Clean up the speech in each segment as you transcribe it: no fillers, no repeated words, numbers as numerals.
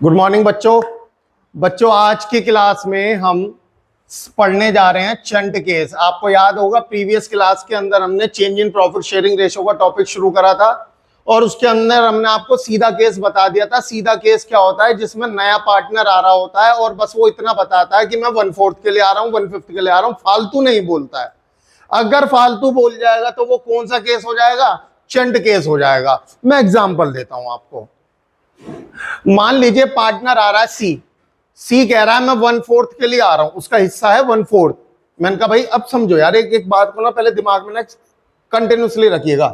Good morning बच्चों। आज की क्लास में हम पढ़ने जा रहे हैं चंट केस। आपको याद होगा प्रीवियस क्लास के अंदर हमने change in profit sharing ratio का टॉपिक शुरू करा था और उसके अंदर हमने आपको सीधा केस बता दिया था। सीधा केस क्या होता है? जिसमें नया पार्टनर आ रहा होता है और बस वो इतना बताता है कि मैं 1/4 के लिए आ रहा हूं, 1/5 के लिए आ रहा हूं, फालतू नहीं बोलता है। अगर फालतू बोल जाएगा तो वो कौन सा केस हो जाएगा? चंट केस हो जाएगा। मैं एग्जांपल देता हूं आपको। मान लीजिए पार्टनर आ रहा है सी कह रहा है मैं 1/4 के लिए आ रहा हूं, उसका हिस्सा है 1/4। मैंने कहा भाई अब समझो यार, एक बात को ना पहले दिमाग में ना कंटिन्यूसली रखिएगा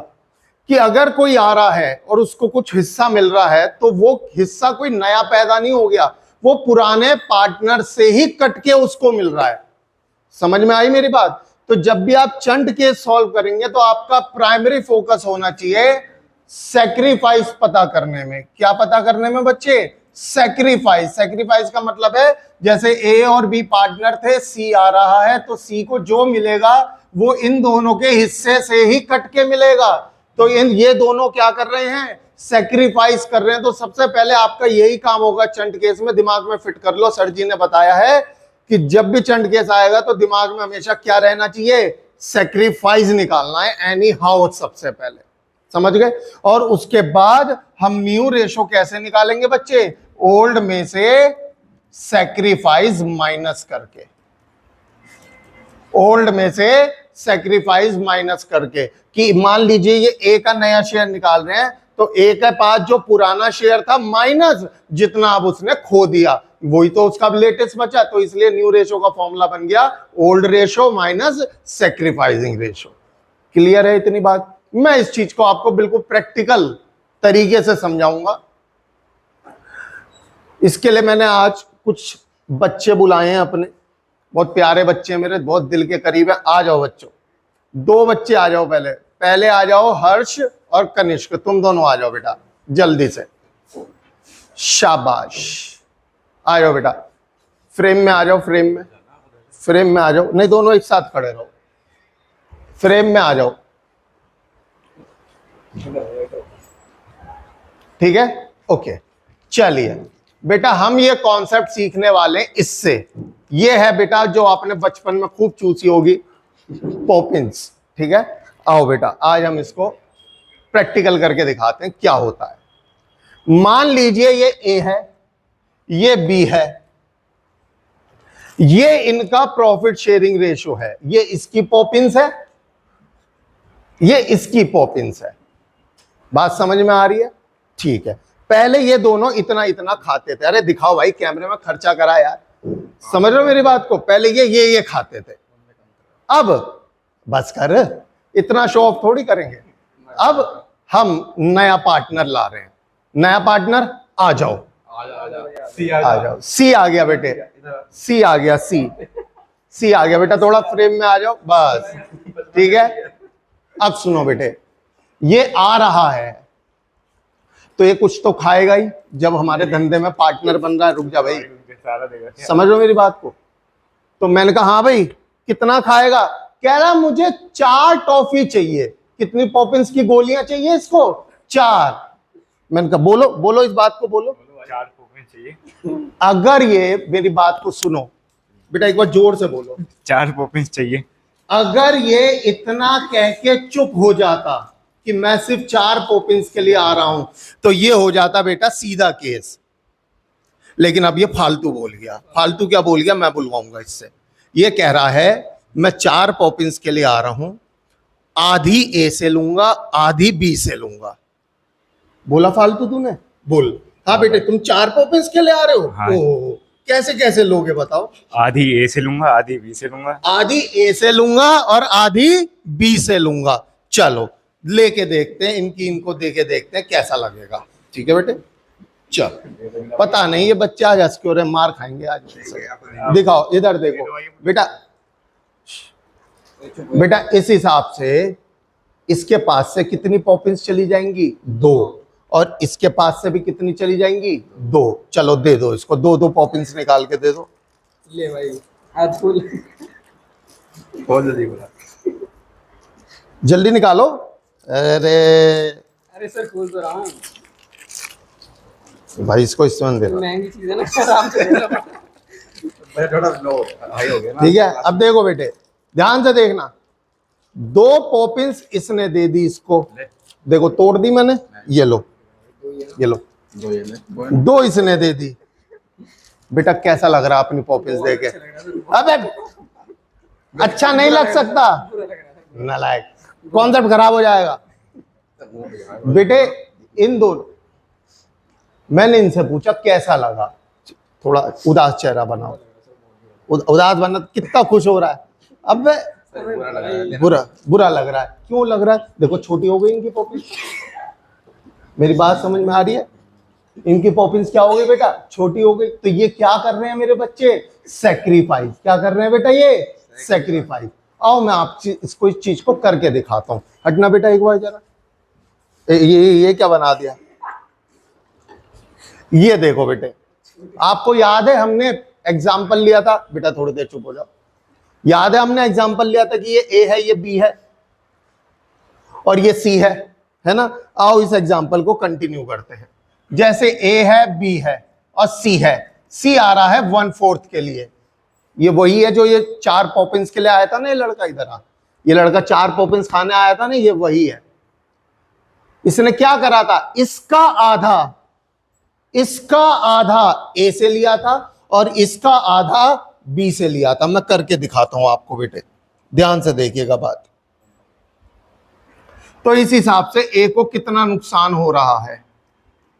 कि अगर कोई आ रहा है और उसको कुछ हिस्सा मिल रहा है तो वो हिस्सा कोई नया पैदा नहीं हो गया, वो पुराने पार्टनर से ही कट के उसको मिल रहा है। समझ में आई मेरी बात? तो जब भी आप चंट केस सॉल्व करेंगे तो आपका प्राइमरी फोकस होना चाहिए सैक्रिफाइस पता करने में। क्या पता करने में बच्चे? सैक्रिफाइस। सैक्रिफाइस का मतलब है जैसे ए और बी पार्टनर थे, सी आ रहा है तो सी को जो मिलेगा वो इन दोनों के हिस्से से ही कट के मिलेगा। तो ये दोनों क्या कर रहे हैं? सैक्रिफाइस कर रहे हैं। तो सबसे पहले आपका यही काम होगा चंट केस में। दिमाग में फिट कर लो, सर जी ने बताया है कि जब भी चंट केस आएगा तो दिमाग में हमेशा क्या रहना चाहिए? सैक्रिफाइस निकालना है एनी हाउ सबसे पहले। समझ गए? और उसके बाद हम न्यू रेशो कैसे निकालेंगे बच्चे? ओल्ड में से सैक्रिफाइस माइनस करके। ओल्ड में से सैक्रिफाइस माइनस करके कि मान लीजिए ये ए का नया शेयर निकाल रहे हैं तो ए के पास जो पुराना शेयर था माइनस जितना अब उसने खो दिया, वही तो उसका लेटेस्ट बचा। तो इसलिए न्यू रेशो का फॉर्मूला बन गया old ratio minus sacrificing ratio. Clear है इतनी बात? मैं इस चीज को आपको बिल्कुल प्रैक्टिकल तरीके से समझाऊंगा। इसके लिए मैंने आज कुछ बच्चे बुलाए हैं अपने, बहुत प्यारे बच्चे मेरे, बहुत दिल के करीब है। आ जाओ बच्चों, 2 बच्चे आ जाओ। पहले आ जाओ हर्ष और कनिष्क, तुम दोनों आ जाओ बेटा जल्दी से। शाबाश, आ जाओ बेटा, फ्रेम में आ जाओ। फ्रेम में आ जाओ। नहीं, दोनों एक साथ खड़े रहो। फ्रेम में आ जाओ, ठीक है? ओके, चलिए बेटा, हम ये कॉन्सेप्ट सीखने वाले इससे। ये है बेटा जो आपने बचपन में खूब चूसी होगी, पॉपिंस। ठीक है, आओ बेटा, आज हम इसको प्रैक्टिकल करके दिखाते हैं क्या होता है। मान लीजिए ये ए है, ये बी है, ये इनका प्रॉफिट शेयरिंग रेशो है, ये इसकी पॉपिंस है, ये इसकी पॉपिंस है। बात समझ में आ रही है? ठीक है। पहले ये दोनों इतना इतना खाते थे। अरे दिखाओ भाई कैमरे में, खर्चा करा यार। समझ रहे हो मेरी बात को? पहले ये खाते थे। अब बस कर, इतना शो ऑफ थोड़ी करेंगे। अब हम नया पार्टनर ला रहे हैं। नया पार्टनर आ जाओ, आ जाओ। सी आ गया बेटे, सी आ गया, सी आ गया बेटा। थोड़ा फ्रेम में आ जाओ, बस ठीक है। अब सुनो बेटे, ये आ रहा है तो ये कुछ तो खाएगा ही। जब हमारे धंधे में पार्टनर बन रहा है, रुक जा भाई, समझ लो मेरी बात को। तो मैंने कहा हाँ भाई कितना खाएगा? कह रहा मुझे 4 टॉफी चाहिए। कितनी पॉपिंस की गोलियां चाहिए इसको? 4। मैंने कहा बोलो बोलो, इस बात को बोलो। 4 पॉपिंस चाहिए। अगर ये मेरी बात को सुनो बेटा, एक बार जोर से बोलो। 4 पॉपिंस चाहिए। अगर ये इतना कह के चुप हो जाता कि मैं सिर्फ 4 पॉपिंस के लिए आ रहा हूं तो ये हो जाता बेटा सीधा केस। लेकिन अब ये फालतू बोल गया। फालतू क्या बोल गया मैं बुलवाऊंगा इससे। ये कह रहा है मैं 4 पॉपिंस के लिए आ रहा हूं, आधी ए से लूंगा आधी बी से लूंगा। बोला फालतू तूने? बोल। हाँ बेटे, तुम 4 पॉपिंस के लिए आ रहे हो? हाँ। ओह, कैसे कैसे लोगे बताओ? आधी ए से लूंगा आधी बी से लूंगा। आधी ए से लूंगा और आधी बी से लूंगा। चलो लेके देखते हैं, इनको देके देखते हैं कैसा लगेगा। ठीक है बेटे, चल। पता नहीं ये बच्चे आज हंस क्यों रहे, मार खाएंगे आज। दिखाओ, इधर देखो बेटा। बेटा इस हिसाब से इसके पास से कितनी पॉपिंस चली जाएंगी? 2। और इसके पास से भी कितनी चली जाएंगी? 2। चलो दे दो इसको, 2 पॉपिंस निकाल के दे दो। ले भाई, आज फुल बहुत जल्दी बोला, जल्दी निकालो। अरे अरे सर खोल तो रहा हूं। भाई इसको इसमें दे रहा। महंगी चीज है ना, आराम से लेना पड़ता है। भाई थोड़ा लो हाई हो गया ना। ठीक है, अब देखो बेटे ध्यान से देखना, 2 पॉपिंस इसने दे दी इसको, देखो तोड़ दी मैंने, ये लो, ये लो, दो ये ले, 2 इसने दे दी। बेटा कैसा लग रहा अपनी पॉपिंस देके? अबे अच्छा नहीं लग सकता, नालायक, कॉन्सेप्ट खराब हो जाएगा। बेटे इन दोनों, मैंने इनसे पूछा कैसा लगा, थोड़ा उदास चेहरा बनाओ, उदास बना, कितना खुश हो रहा है? अब बुरा लग रहा है। बुरा लग रहा है, क्यों लग रहा है? देखो छोटी हो गई इनकी पॉपिंस, मेरी बात समझ में आ रही है? इनकी पॉपिंस क्या हो गई बेटा? छोटी हो गई। तो ये क्या कर रहे हैं मेरे बच्चे? सेक्रीफाइस। क्या कर रहे हैं बेटा? ये सेक्रीफाइस। आओ मैं आप इसको, इस चीज को करके दिखाता हूं। हटना बेटा एक बार जरा, ये क्या बना दिया? ये देखो बेटे, आपको याद है हमने एग्जाम्पल लिया था, बेटा थोड़ी देर चुप हो जाओ, याद है हमने एग्जाम्पल लिया था कि ये ए है, ये बी है और ये सी है ना? आओ इस एग्जाम्पल को कंटिन्यू करते हैं। जैसे ए है, बी है और सी है, सी आ रहा है 1/4 के लिए, ये वही है जो ये 4 पॉपिंस के लिए आया था ना, ये लड़का इधर आ, ये लड़का 4 पॉपिंस खाने आया था ना, ये वही है। इसने क्या करा था? इसका आधा ए से लिया था और इसका आधा बी से लिया था। मैं करके दिखाता हूं आपको बेटे, ध्यान से देखिएगा बात। तो इस हिसाब से ए को कितना नुकसान हो रहा है,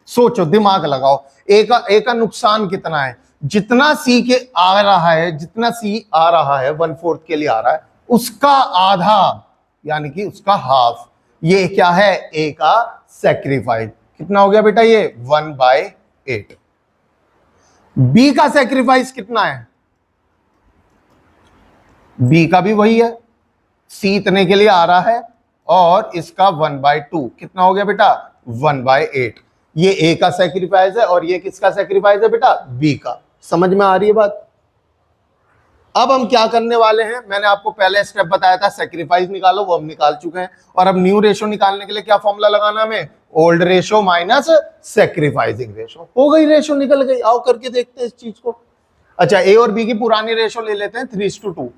सोचो, दिमाग लगाओ। ए का नुकसान कितना है? जितना सी के आ रहा है, जितना सी आ रहा है 1/4 के लिए आ रहा है, उसका आधा यानी कि उसका हाफ, ये क्या है? ए का सेक्रीफाइस। कितना हो गया बेटा? ये 1/8। बी का सेक्रीफाइस कितना है? बी का भी वही है, सी इतने के लिए आ रहा है और इसका 1/2। कितना हो गया बेटा? 1/8। ये ए का सेक्रीफाइस है और ये किसका सेक्रीफाइस है बेटा? बी का। समझ में आ रही है बात? अब हम क्या करने वाले हैं, मैंने आपको पहले स्टेप बताया था, सेक्रीफाइस निकालो, वो हम निकाल चुके हैं। और अब न्यू रेशो निकालने के लिए क्या फॉर्मूला लगाना हमें? Old ratio minus sacrificing ratio. हो गई, रेशो निकल गई। आओ करके देखते हैं इस चीज को। अच्छा, ए और बी की पुरानी रेशो ले लेते हैं 3:2,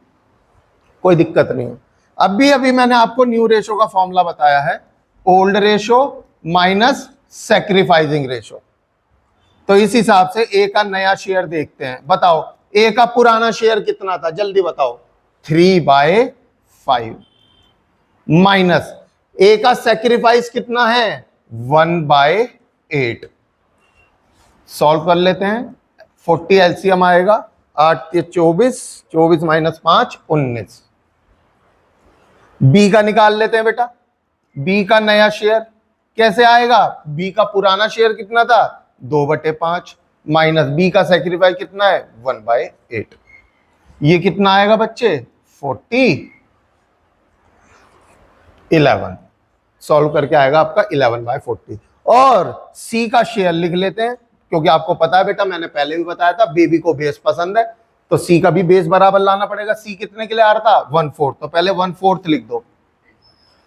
कोई दिक्कत नहीं है। अभी मैंने आपको न्यू रेशो का फॉर्मूला बताया है, old ratio minus sacrificing ratio. तो इस हिसाब से ए का नया शेयर देखते हैं। बताओ ए का पुराना शेयर कितना था, जल्दी बताओ? 3/5 माइनस ए का सेक्रीफाइस कितना है? 1/8। सॉल्व कर लेते हैं, 40 एलसीएम आएगा, 8 × 24, 24 माइनस 5 19। बी का निकाल लेते हैं बेटा, बी का नया शेयर कैसे आएगा? बी का पुराना शेयर कितना था? 2/5 माइनस बी का सेक्रीफाइस कितना है? 1/8। ये कितना आएगा बच्चे? 40 11। सॉल्व करके आएगा आपका 11/40। और सी का शेयर लिख लेते हैं, क्योंकि आपको पता है बेटा, मैंने पहले भी बताया था, बेबी को बेस पसंद है, तो सी का भी बेस बराबर लाना पड़ेगा। सी कितने के लिए आ रहा था? 1/4, तो पहले 1/4 लिख दो।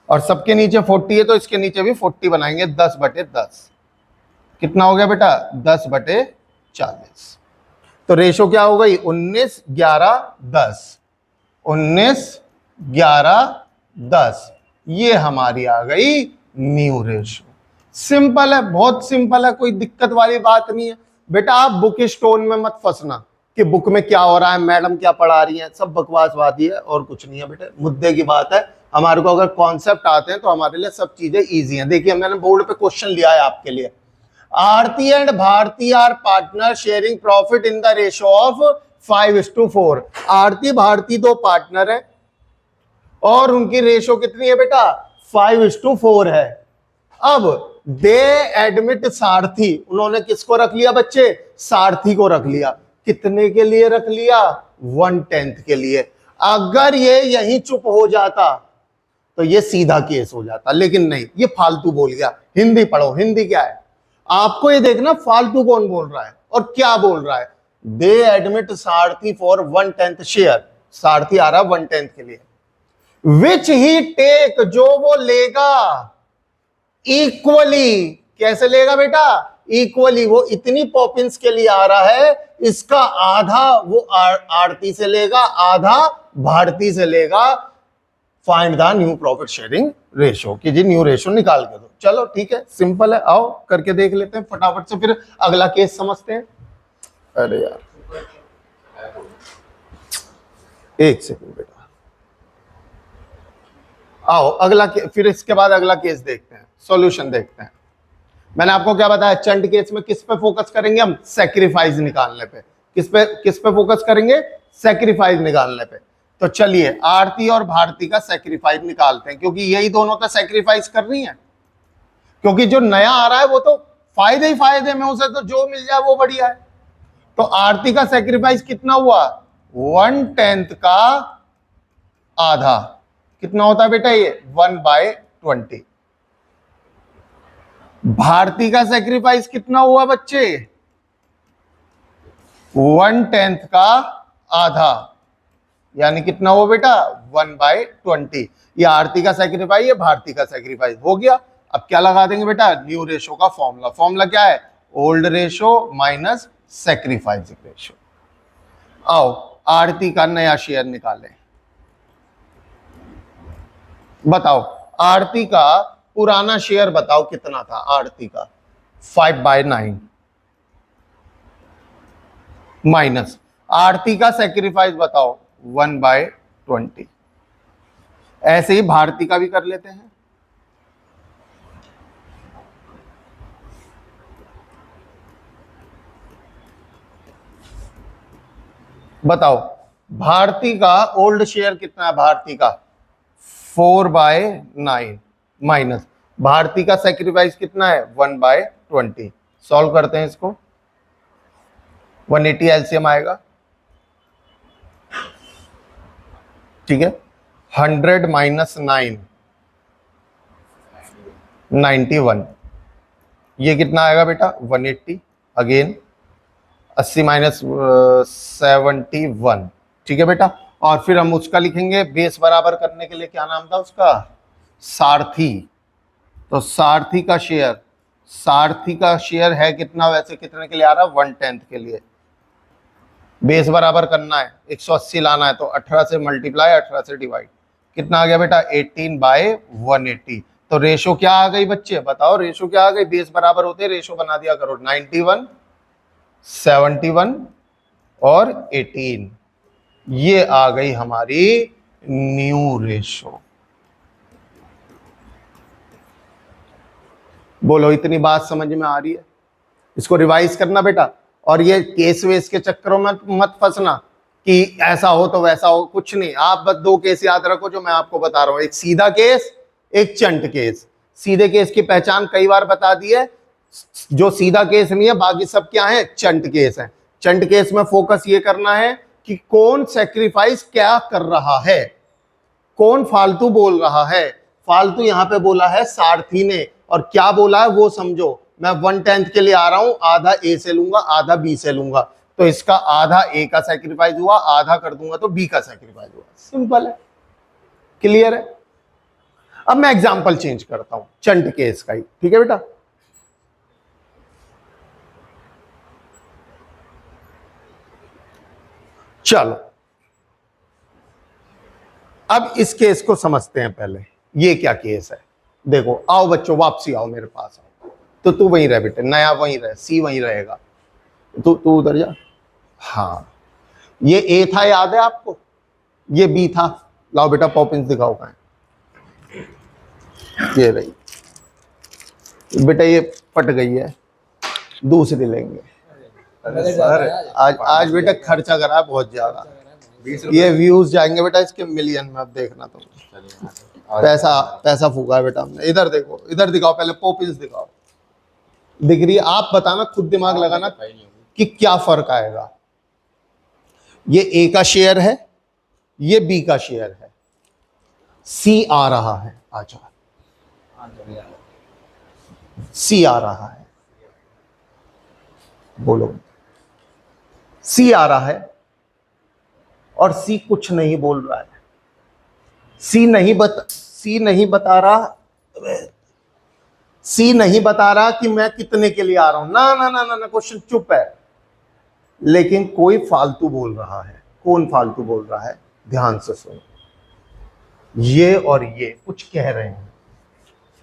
और सबके नीचे 40 है तो इसके नीचे भी 40 बनाएंगे, 10/10। कितना हो गया बेटा? 10/40। तो रेशो क्या हो गई? 19 11 10। 19 11 10, ये हमारी आ गई न्यू रेशो। सिंपल है, बहुत सिंपल है, कोई दिक्कत वाली बात नहीं है बेटा। आप बुक स्टोन में मत फंसना कि बुक में क्या हो रहा है, मैडम क्या पढ़ा रही है, सब बकवासवादी है और कुछ नहीं है बेटे। मुद्दे की बात है, हमारे को अगर कॉन्सेप्ट आते हैं तो हमारे लिए सब चीजें इजी हैं। देखिए मैंने बोर्ड पे क्वेश्चन लिया है आपके लिए, Aarti and Bharti are partner sharing profit in the ratio of 5:4। Aarti Bharti 2 partner है और उनकी रेशो कितनी है बेटा? 5:4 है। अब दे एडमिट सारथी, उन्होंने किसको रख लिया बच्चे? सारथी को रख लिया। कितने के लिए रख लिया? 1/10 के लिए। अगर ये यहीं चुप हो जाता तो ये सीधा केस हो जाता, लेकिन नहीं, ये फालतू बोल गया। हिंदी पढ़ो, हिंदी क्या है आपको ये देखना, फालतू कौन बोल रहा है और क्या बोल रहा है। They admit Sarathi for 1/10 share, सारथी आ रहा 1/10 के लिए, विच ही टेक, जो वो लेगा, इक्वली, कैसे लेगा बेटा? इक्वली वो इतनी पॉपिंस के लिए आ रहा है, इसका आधा वो आरती से लेगा, आधा भारती से लेगा। Find the new profit sharing ratio, कि जी न्यू रेशो निकाल के दो। चलो ठीक है, सिंपल है, आओ करके देख लेते हैं फटाफट से, फिर अगला केस समझते हैं। अरे यार एक सेकंड बेटा, आओ अगला फिर इसके बाद अगला केस देखते हैं, सॉल्यूशन देखते हैं। मैंने आपको क्या बताया, चंट केस में किस पे फोकस करेंगे हम? सैक्रिफाइस निकालने पे। किस पे फोकस करेंगे? सैक्रिफाइस निकालने पे। तो चलिए आरती और भारती का सैक्रिफाइस निकालते हैं, क्योंकि यही दोनों तो सैक्रिफाइस कर रही हैं। क्योंकि जो नया आ रहा है वो तो फायदे ही फायदे में, उसे तो जो मिल जाए वो बढ़िया है। तो आरती का सैक्रिफाइस कितना हुआ? 1/10 का आधा। कितना होता है बेटा ये? 1/20। भारती का सैक्रिफाइस कितना हुआ बच्चे? 1/10 का आधा, यानी कितना हुआ बेटा? 1/20। ये आरती का सैक्रिफाइस, ये भारती का सैक्रिफाइस हो गया। अब क्या लगा देंगे बेटा? न्यू रेशो का फॉर्मूला। फॉर्मूला क्या है? Old ratio minus sacrificing ratio. आओ आरती का नया शेयर निकालें। बताओ आरती का पुराना शेयर बताओ कितना था आरती का? 5/9 माइनस आरती का सैक्रिफाइस बताओ 1/20। ऐसे ही भारती का भी कर लेते हैं। बताओ भारती का ओल्ड शेयर कितना है? भारती का 4/9 माइनस भारती का सैक्रिफाइस कितना है? 1/20। सॉल्व करते हैं इसको, 180 एलसीएम आएगा। ठीक है, 100 माइनस 9 91। ये कितना आएगा बेटा? 180। Again 80 minus 71। ठीक है बेटा, और फिर हम उसका लिखेंगे बेस बराबर करने के लिए, क्या नाम था उसका? सारथी। तो सारथी का शेयर है कितना? वैसे कितने के लिए आ रहा है? 1/10 के लिए। बेस बराबर करना है, 180 लाना है, तो 18 से मल्टीप्लाई, 18 से डिवाइड। कितना आ गया बेटा? 18/180। तो रेशो क्या आ गई बच्चे? बताओ रेशो क्या आ गई? बेस बराबर होते रेशो बना दिया करो, 91, 71 और 18। ये आ गई हमारी न्यू रेशो। बोलो इतनी बात समझ में आ रही है? इसको रिवाइज करना बेटा, और ये केस वेस के चक्करों में मत फंसना कि ऐसा हो तो वैसा हो, कुछ नहीं। आप बस 2 केस याद रखो जो मैं आपको बता रहा हूं, एक सीधा केस, एक चंट केस। सीधे केस की पहचान कई बार बता दी है, जो सीधा केस नहीं है बाकी सब क्या है? चंट केस है। चंट केस में फोकस ये करना है कि कौन सैक्रिफाइस क्या कर रहा है, कौन फालतू बोल रहा है। फालतू यहां पे बोला है सारथी ने, और क्या बोला है वो समझो। मैं 1/10 के लिए आ रहा हूं, आधा ए से लूंगा, आधा बी से लूंगा, तो इसका आधा ए का सैक्रिफाइस हुआ, आधा कर दूंगा तो बी का सैक्रिफाइस हुआ। सिंपल है, क्लियर है। अब मैं एग्जांपल चेंज करता हूं चंट केस का ही, ठीक है बेटा। चलो अब इस केस को समझते हैं पहले, ये क्या केस है। देखो आओ बच्चों, वापसी आओ मेरे पास आओ। तो तू वहीं रह बेटे, नया वहीं रहे, सी वहीं रहेगा, तू उधर जा। हाँ ये ए था, याद है आपको? ये बी था। लाओ बेटा पॉपिंस दिखाओ कहां है। ये रही बेटा, ये फट गई है, दूसरी लेंगे। सर आज बेटा खर्चा करा बहुत ज्यादा, ये व्यूज जाएंगे बेटा इसके मिलियन में। अब देखना तुम, पैसा फूका है बेटा हमने। इधर देखो, इधर दिखाओ, पहले पॉपिंस दिखाओ। दिख रही है? आप बताना, खुद दिमाग लगाना कि क्या फर्क आएगा। ये ए का शेयर है, ये बी का शेयर है, सी आ रहा है। अच्छा सी आ रहा है, बोलो। सी आ रहा है और सी कुछ नहीं बोल रहा है। सी नहीं बता रहा, सी नहीं बता रहा कि मैं कितने के लिए आ रहा हूं, ना ना ना ना ना, क्वेश्चन चुप है। लेकिन कोई फालतू बोल रहा है। कौन फालतू बोल रहा है? ध्यान से सुनो। ये और ये कुछ कह रहे हैं।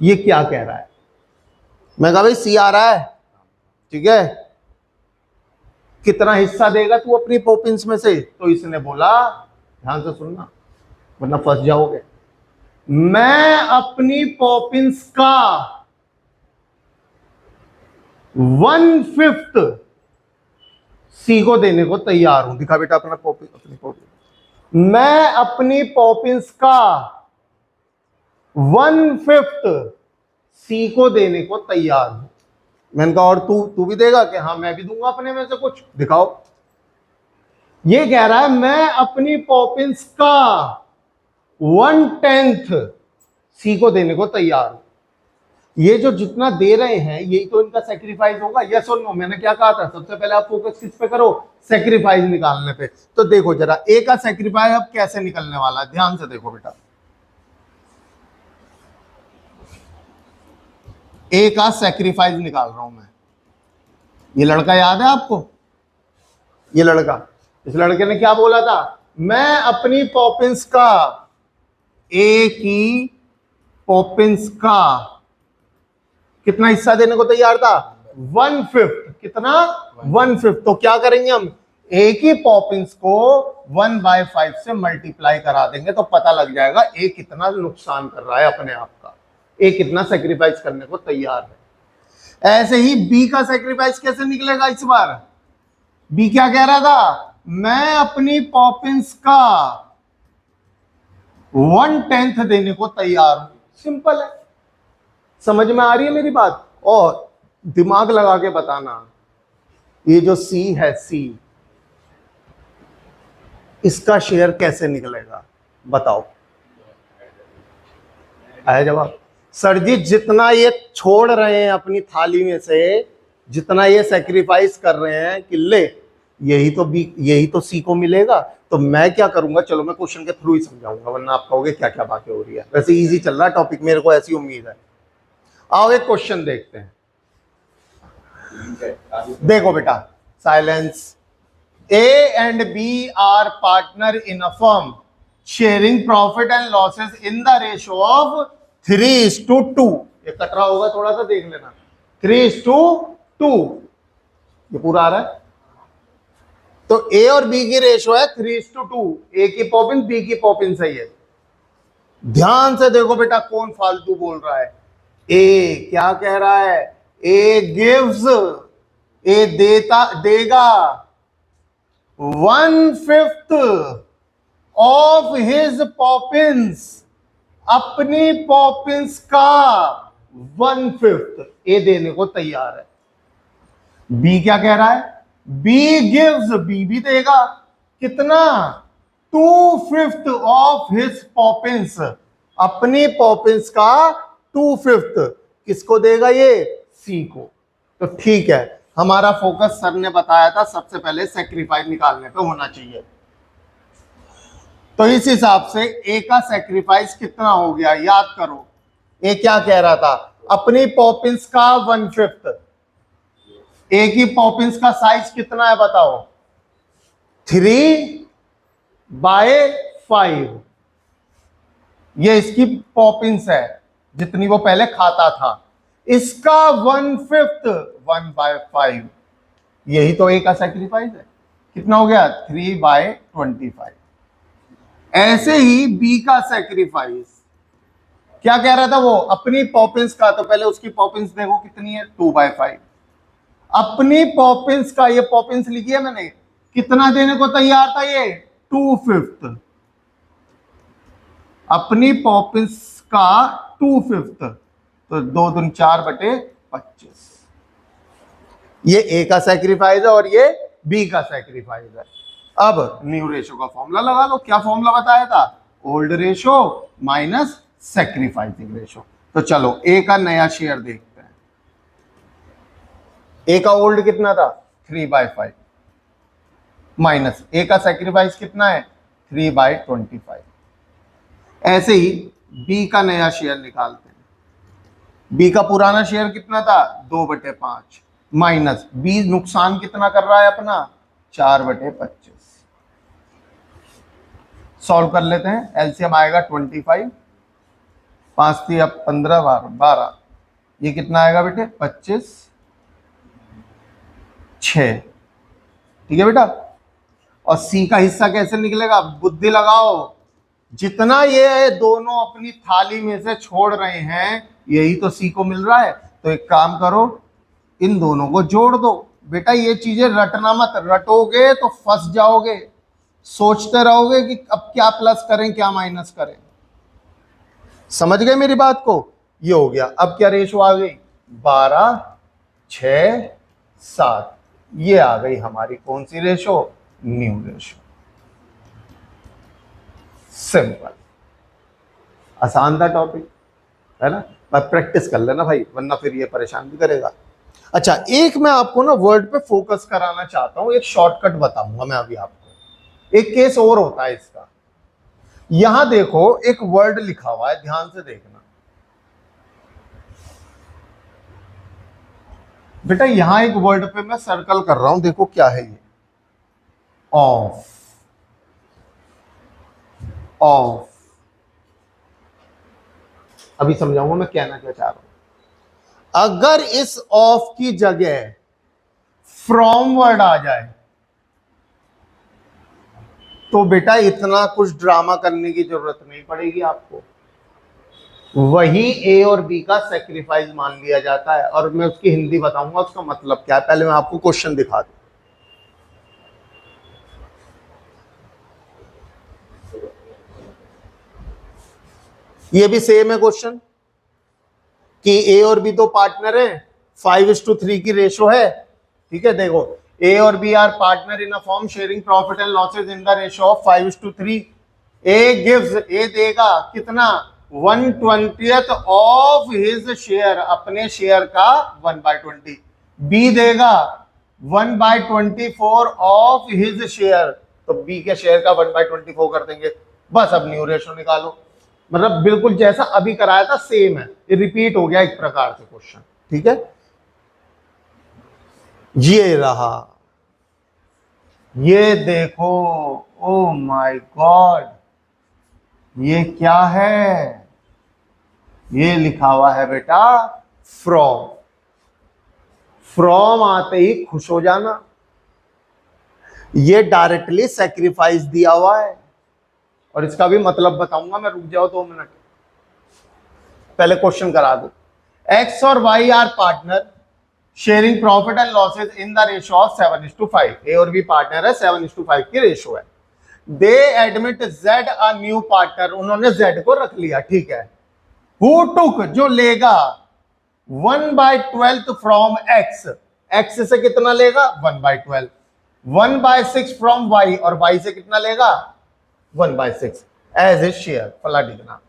ये क्या कह रहा है? मैं कहा भाई सी आ रहा है, ठीक है, कितना हिस्सा देगा तू अपनी पॉपिंस में से? तो इसने बोला, ध्यान से सुनना वरना फंस जाओगे, मैं अपनी पॉपिंस का 1/5 सी को देने को तैयार हूं। दिखा बेटा अपनी पॉपिंस। मैं अपनी पॉपिंस का 1/5 सी को देने को तैयार हूं। मैंने कहा और तू भी देगा? कि हाँ मैं भी दूंगा अपने में से कुछ। दिखाओ। ये कह रहा है मैं अपनी पॉपिंस का 1/10 सी को देने को तैयार हूं। ये जो जितना दे रहे हैं यही तो इनका सेक्रीफाइस होगा। यस और नो? मैंने क्या कहा था? सबसे पहले आप फोकस किस पे करो? सेक्रीफाइस निकालने पे। तो देखो जरा ए का सेक्रीफाइस अब कैसे निकलने वाला है, ध्यान से देखो बेटा। ए का सेक्रीफाइस निकाल रहा हूं मैं। ये लड़का याद है आपको? ये लड़का, इस लड़के ने क्या बोला था? मैं अपनी पॉपिंस का, ए की पॉपिंस का कितना हिस्सा देने को तैयार था? 1/5। कितना? 1/5। तो क्या करेंगे हम? ए की पॉपिंस को 1/5 से मल्टीप्लाई करा देंगे तो पता लग जाएगा ए कितना नुकसान कर रहा है अपने आप का, ए कितना सेक्रीफाइस करने को तैयार है। ऐसे ही बी का सेक्रीफाइस कैसे निकलेगा इस बार? बी क्या कह रहा था? मैं अपनी पॉपिंस का 1/10 देने को तैयार हूं। सिंपल है। समझ में आ रही है मेरी बात? और दिमाग लगा के बताना, ये जो सी है, सी, इसका शेयर कैसे निकलेगा बताओ? आया जवाब? सर जी जितना ये छोड़ रहे हैं अपनी थाली में से, जितना ये सेक्रीफाइस कर रहे हैं कि ले यही तो सी को मिलेगा, तो मैं क्या करूंगा? चलो मैं क्वेश्चन के थ्रू ही समझाऊंगा वरना आप कहोगे क्या क्या बातें हो रही है। वैसे इजी चल रहा है टॉपिक, मेरे को ऐसी उम्मीद है। आओ एक क्वेश्चन देखते हैं। देखो बेटा, silence. A and B are partner in a firm sharing profit and losses in the ratio of 3:2। ये कटरा होगा, थोड़ा सा देख लेना। 3:2 ये पूरा आ रहा है। तो ए और बी की रेशियो है 3:2। ए की पॉपिंस, बी की पॉपिंस है ये। ध्यान से देखो बेटा, कौन फालतू बोल रहा है? ए क्या कह रहा है? ए गिव्स, ए देगा 1/5 ऑफ हिज पॉपिंस, अपनी पॉपिंस का 1/5 ए देने को तैयार है। बी क्या कह रहा है? बी गिव्स, बी भी देगा कितना? 2/5 ऑफ हिज पॉपिंस, अपनी पॉपिंस का 2/5 किसको देगा? ये सी को। तो ठीक है, हमारा फोकस सर ने बताया था सबसे पहले सेक्रीफाइस निकालने पे होना चाहिए। तो इस हिसाब से ए का सेक्रीफाइस कितना हो गया याद करो। ए क्या कह रहा था? अपनी पॉपिंस का 1/5। ए की पॉपिंस का साइज कितना है बताओ? 3/5। ये इसकी पॉपिंस है जितनी वो पहले खाता था। इसका 1/5 1/5, यही तो ए का सेक्रीफाइस है। कितना हो गया? 3/25। ऐसे ही बी का सेक्रीफाइस क्या कह रहा था वो? अपनी पॉपिंस का, तो पहले उसकी पॉपिंस देखो कितनी है? 2/5। अपनी पॉपिंस का, ये पॉपिंस लिखी है मैंने, कितना देने को तैयार था ये? 2/5। अपनी पॉपिंस का 2/5, तो 2 दूनी 4/25। ये ए का सेक्रीफाइस है और ये बी का सेक्रीफाइस है। अब न्यू रेशो का फॉर्मूला लगा लो। क्या फॉर्मूला बताया था? Old ratio minus sacrificing ratio. तो चलो ए का नया शेयर देखते हैं। ए का ओल्ड कितना था? 3/5 माइनस ए का सेक्रीफाइस कितना है? 3/25। ऐसे ही बी का नया शेयर निकालते हैं। बी का पुराना शेयर कितना था 2/5 माइनस बी नुकसान कितना कर रहा है अपना 4/25। सॉल्व कर लेते हैं। एलसीएम आएगा 25, 5 थी अब 15 12, ये कितना आएगा बेटे 25 6। ठीक है बेटा। और सी का हिस्सा कैसे निकलेगा, बुद्धि लगाओ। जितना ये दोनों अपनी थाली में से छोड़ रहे हैं यही तो सी को मिल रहा है। तो एक काम करो, इन दोनों को जोड़ दो। बेटा ये चीजें रटना मत, रटोगे तो फंस जाओगे, सोचते रहोगे कि अब क्या प्लस करें क्या माइनस करें। समझ गए मेरी बात को। ये हो गया। अब क्या रेशो आ गई 12 6 7। ये आ गई हमारी कौन सी रेशो, न्यू रेशो। सिंपल, आसान था टॉपिक, है ना। बस प्रैक्टिस कर लेना भाई, वरना फिर ये परेशान भी करेगा। अच्छा, एक मैं आपको ना वर्ड पे फोकस कराना चाहता हूं, एक शॉर्टकट बताऊंगा मैं अभी आपको। एक केस और होता है इसका। यहां देखो एक वर्ड लिखा हुआ है, ध्यान से देखना बेटा। यहां एक वर्ड पे मैं सर्कल कर रहा हूं, देखो क्या है ये, ऑफ। ऑफ, अभी समझाऊंगा मैं कहना क्या चाह रहा हूं। अगर इस ऑफ की जगह फ्रॉम वर्ड आ जाए तो बेटा इतना कुछ ड्रामा करने की जरूरत नहीं पड़ेगी आपको। वही ए और बी का सेक्रीफाइस मान लिया जाता है। और मैं उसकी हिंदी बताऊंगा उसका मतलब क्या है। पहले मैं आपको क्वेश्चन दिखा दूं। ये भी सेम है क्वेश्चन कि ए और बी दो पार्टनर हैं, 5:3 की रेशो है। ठीक है, देखो ए और B are partner in a firm sharing profit and losses in the ratio of 5:3। A gives, A देगा कितना 1/20 ऑफ हिज शेयर, अपने शेयर का 1/20। बी देगा 1/24 ऑफ हिज शेयर, तो बी के शेयर का 1/24 कर देंगे। बस अब न्यू रेशो निकालो। मतलब बिल्कुल जैसा अभी कराया था सेम है, ये रिपीट हो गया एक प्रकार से क्वेश्चन। ठीक है, ये रहा, ये देखो, ओ माय गॉड, ये क्या है, ये लिखा हुआ है बेटा फ्रॉम। फ्रॉम आते ही खुश हो जाना, ये डायरेक्टली सेक्रीफाइस दिया हुआ है। और इसका भी मतलब बताऊंगा मैं, रुक जाओ 2 मिनट, पहले क्वेश्चन करा दो। एक्स और Y are partner sharing profit and losses in the ratio of 7:5। A और बी पार्टनर है, 7:5 की रेशो है। They admit Z a new partner, उन्होंने जेड को रख लिया। ठीक है, हु टुक, जो लेगा 1/12 फ्रॉम एक्स, एक्स से कितना लेगा 1/12, 1/6 फ्रॉम वाई, और वाई से कितना लेगा 1/6 एज ए शेयर फला डिगना।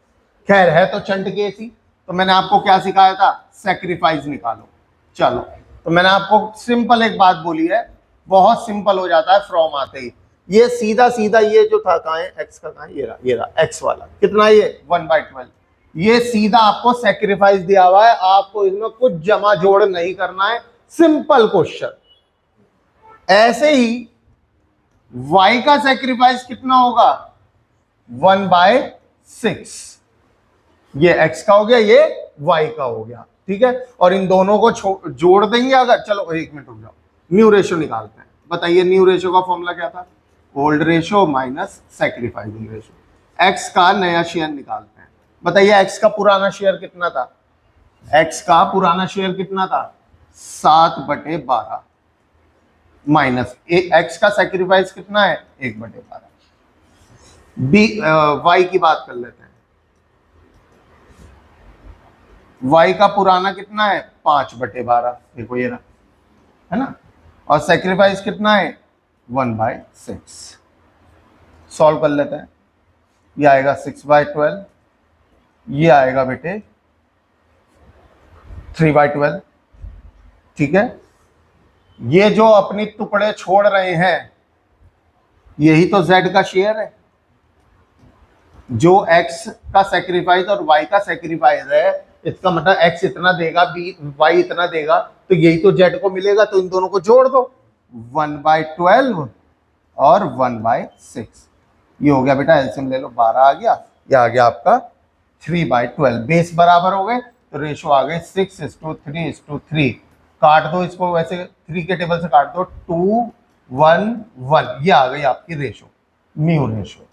खैर है तो चंट केस ही, तो मैंने आपको क्या सिखाया था, सेक्रीफाइस निकालो। चलो, तो मैंने आपको सिंपल एक बात बोली है, बहुत सिंपल हो जाता है फ्रॉम आते ही। ये सीधा सीधा ये जो था, कहां है एक्स का, कहां है, ये रहा एक्स वाला, कितना ये 1/12। ये सीधा आपको सेक्रीफाइस दिया हुआ है, आपको इसमें कुछ जमा जोड़ नहीं करना है, सिंपल क्वेश्चन। ऐसे ही y का सेक्रीफाइस कितना होगा 1/6। ये x का हो गया, ये y का हो गया। ठीक है, और इन दोनों को जोड़ देंगे अगर, चलो 1 मिनट रुक जाओ, न्यू रेशो निकालते हैं। बताइए न्यू रेशो का फॉर्मूला क्या था, old ratio minus sacrificing ratio. x का नया शेयर निकालते हैं। बताइए x का पुराना शेयर कितना था, x का पुराना शेयर कितना था 7/12 माइनस एक्स का सेक्रीफाइस कितना है 1/12। बी वाई की बात कर लेते हैं। वाई का पुराना कितना है 5/12, देखो ये रहा, है ना। और सेक्रीफाइस कितना है 1/6। सॉल्व कर लेते हैं। ये आएगा 6/12, ये आएगा बेटे 3/12। ठीक है, ये जो अपनी टुकड़े छोड़ रहे हैं यही तो z का शेयर है। जो x का सेक्रीफाइस और y का सेक्रीफाइस है इसका मतलब x इतना देगा, y इतना देगा, तो यही तो z को मिलेगा, तो इन दोनों को जोड़ दो, 1/12 और 1/6। ये हो गया बेटा, एलसीएम ले लो, 12 आ गया, ये आ गया आपका 3/12। बेस बराबर हो गए तो रेशो आ गए 6:3:3। काट दो इसको, वैसे 3 के टेबल से काट दो, 2:1:1। ये आ गई आपकी रेशो, म्यू रेशो।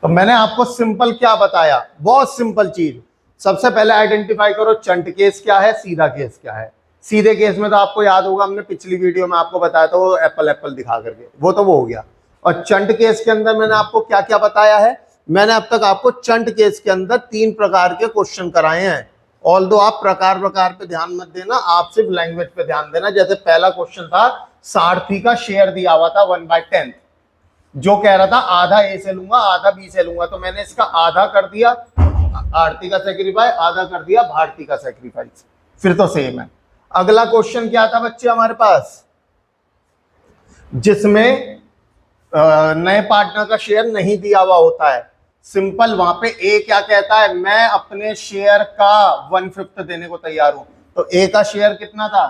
तो मैंने आपको सिंपल क्या बताया, बहुत सिंपल चीज। सबसे पहले आइडेंटिफाई करो चंट केस क्या है, सीधा केस क्या है। सीधे केस में तो आपको याद होगा, हमने पिछली वीडियो में आपको बताया था, वो एप्पल एप्पल दिखा करके, वो तो वो हो गया। और चंट केस के अंदर मैंने आपको क्या क्या बताया है, मैंने अब तक आपको चंट केस के अंदर 3 प्रकार के क्वेश्चन कराए हैं। ऑल्दो आप प्रकार पे ध्यान मत देना, आप सिर्फ लैंग्वेज पे ध्यान देना। जैसे पहला क्वेश्चन था, सारथी का शेयर दिया हुआ था 1/10, जो कह रहा था आधा ए से लूंगा आधा बी से लूंगा, तो मैंने इसका आधा कर दिया आरती का सेक्रीफाइस, आधा कर दिया भारती का सेक्रीफाइस, फिर तो सेम है। अगला क्वेश्चन क्या था बच्चे हमारे पास, जिसमें नए पार्टनर का शेयर नहीं दिया हुआ होता है। सिंपल, वहां पे ए क्या कहता है, मैं अपने शेयर का 1/5 देने को तैयार हूं। तो ए का शेयर कितना था,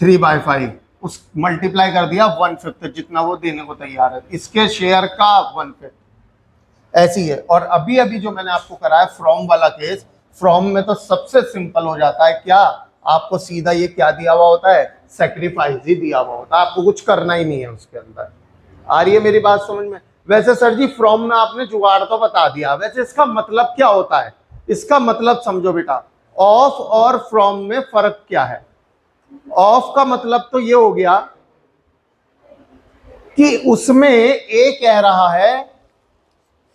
3/5, उस मल्टीप्लाई कर दिया 1/5, जितना वो देने को तैयार है, इसके शेयर का 1/5। ऐसी है। और अभी अभी जो मैंने आपको कराया फ्रॉम वाला केस, फ्रॉम में तो सबसे सिंपल हो जाता है, क्या आपको सीधा ये क्या दिया हुआ होता है, सेक्रीफाइस ही दिया हुआ होता है, आपको कुछ करना ही नहीं है उसके अंदर। आ रही है मेरी बात समझ में। वैसे सर जी फ्रॉम में आपने जुगाड़ तो बता दिया, वैसे इसका मतलब क्या होता है, इसका मतलब समझो बेटा, ऑफ और फ्रॉम में फर्क क्या है। ऑफ का मतलब तो ये हो गया कि उसमें ए कह रहा है,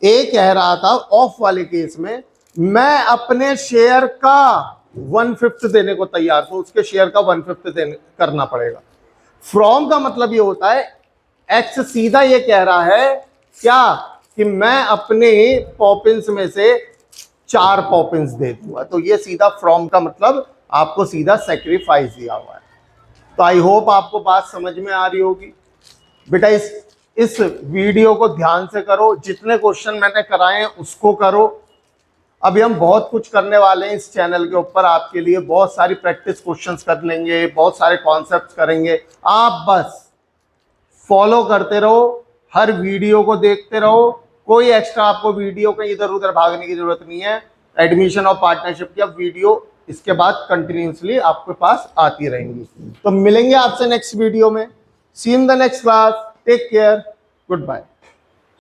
ए कह रहा था ऑफ वाले केस में, मैं अपने शेयर का 1/5 देने को तैयार हूं, उसके शेयर का 1/5 देने करना पड़ेगा। फ्रॉम का मतलब ये होता है, एक्स सीधा ये कह रहा है क्या, कि मैं अपने पॉपिंस में से 4 पॉपिंस दे दूंगा, तो ये सीधा फ्रॉम का मतलब आपको सीधा सेक्रीफाइस दिया हुआ है। तो आई होप आपको बात समझ में आ रही होगी बेटा। इस वीडियो को ध्यान से करो, जितने क्वेश्चन मैंने कराए हैं उसको करो। अभी हम बहुत कुछ करने वाले हैं इस चैनल के ऊपर, आपके लिए बहुत सारी प्रैक्टिस क्वेश्चंस कर लेंगे, बहुत सारे कॉन्सेप्ट्स करेंगे। आप बस फॉलो करते रहो, हर वीडियो को देखते रहो, कोई एक्स्ट्रा आपको वीडियो कहीं इधर उधर भागने की जरूरत नहीं है। एडमिशन और पार्टनरशिप की अब वीडियो इसके बाद कंटिन्यूसली आपके पास आती रहेंगी। तो मिलेंगे आपसे नेक्स्ट वीडियो में। See in the next class, take care, good bye.